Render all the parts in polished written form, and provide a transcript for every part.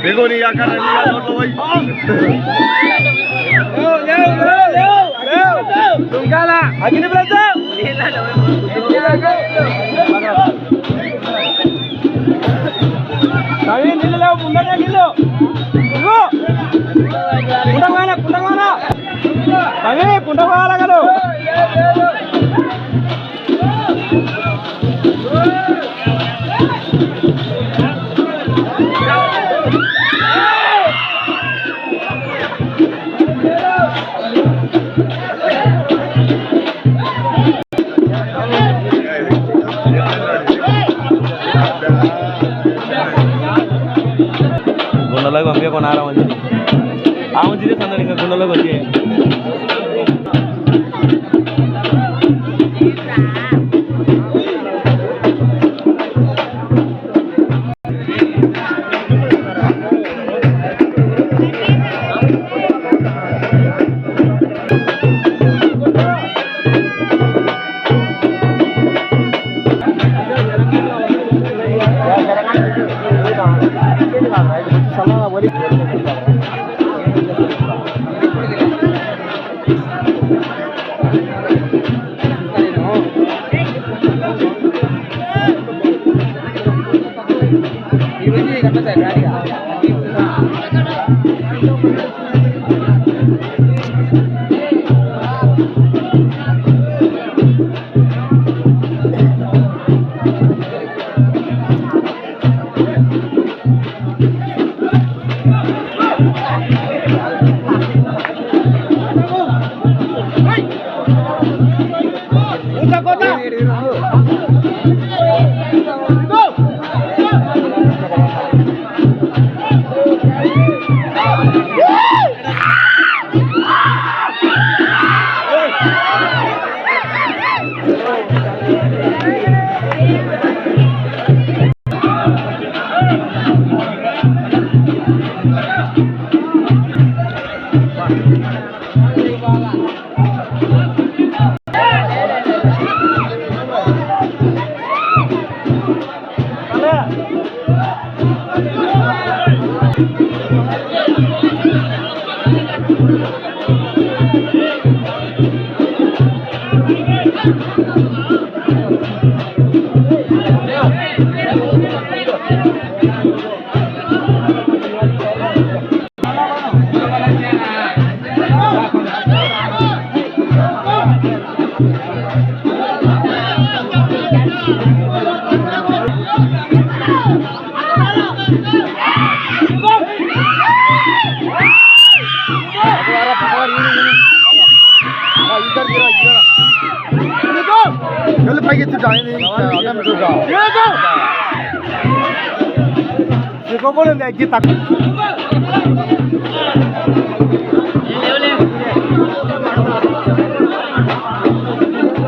देखो नहीं आकर तो भाई तुम क्या ला आगे नहीं बढ़ता कभी नीले लो मुंडा क्या नीलो वो पुंडा माना कभी पुंडा वाला करो गुंडलोకి పంపించకుండా ఆ మంచిదే సందడి ఇంకా గుండెలోకి వచ్చి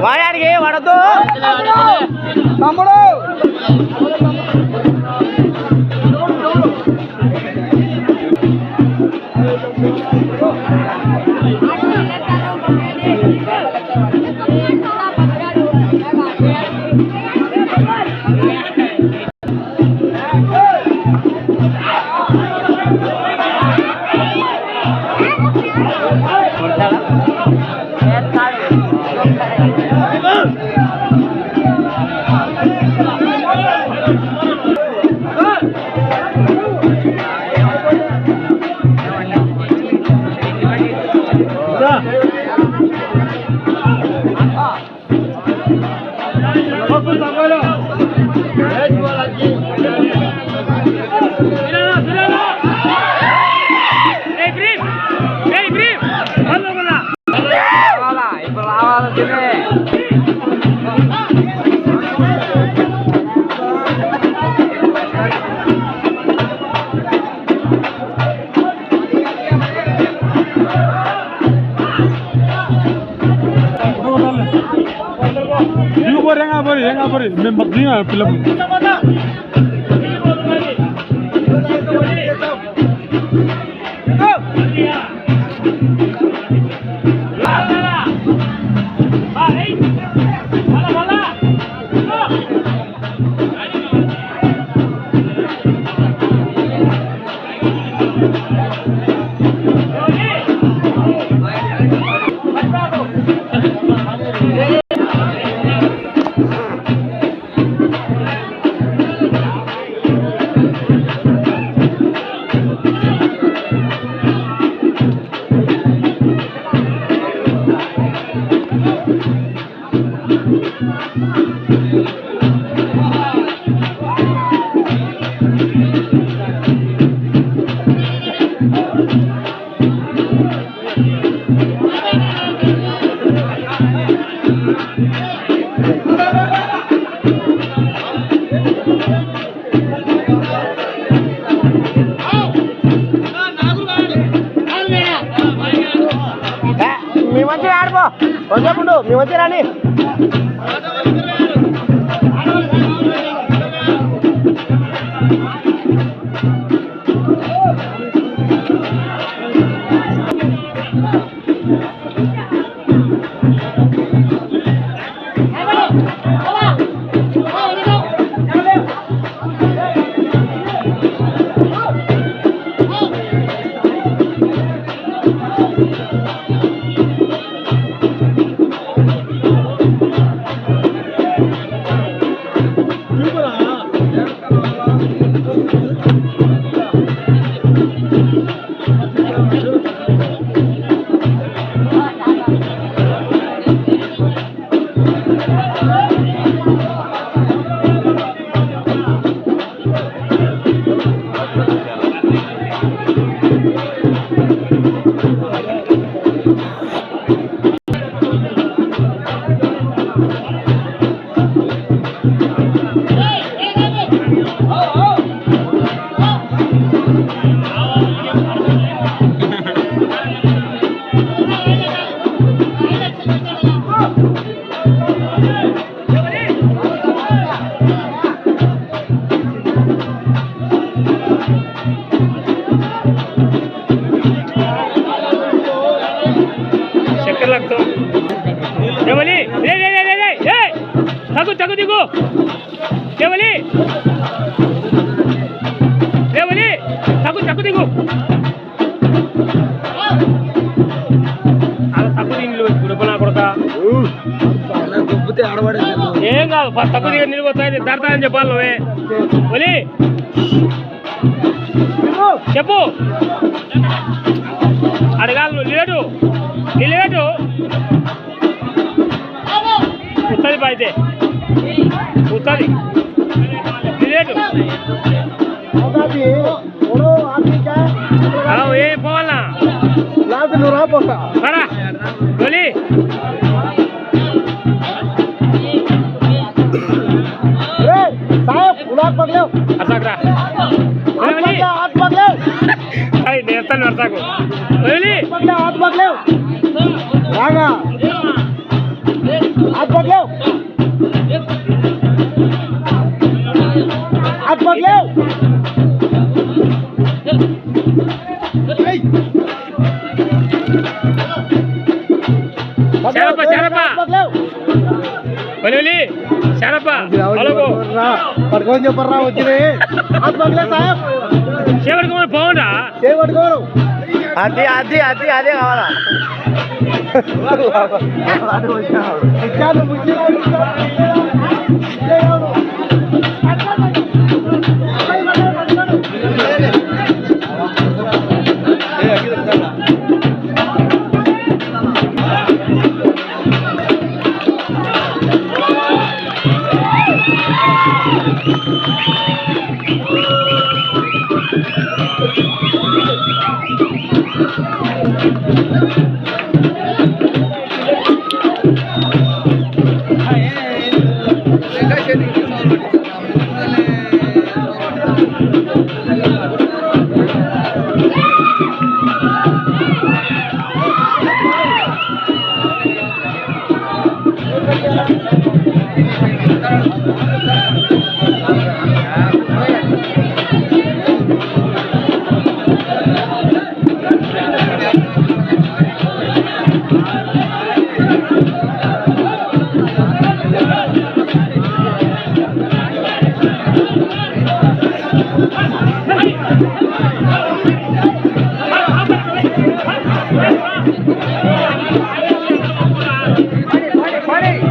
వాడికి వడద్దు తమ్ముడు बरे మేము మగ్గిన పిల్లలు మీ మంచి ఆడిపో వచ్చేప్పుడు మీ మంచి రాని चक्कर लागतो देवली रे रे रे रे रे ए थाकू थाकू दिगो देवली देवली थाकू थाकू दिगो అలా తక్కువ నీళ్ళు గుడపనా కొడతా ఏం కాదు తక్కువ దిగ నీళ్ళు పోతాయి దాడతాయని చెప్పాలి నువ్వే ఒలి చెప్పు అడగాలి నువ్వు నిలబెట్టు నిలబెట్టు కుత్తది పాయితే కుత్తది నిలబెట్టు ఏ పోవాలనా నువ్వు రాపోతా రా ఒలి साहेब उलाक बगलेव असाकरा हात बगलेव काय नेरता नरताको ओली बगलेव हात बगलेव रागा हात बगलेव हात बगलेव शरपा शरपा ओली शरपा अलगो పట్టుకొని చెప్పరా వచ్చినే हात बगलेव साहेब शेवटको పోండా చేపట్టుకోరు అది అది అది అదే కావాలా Ready?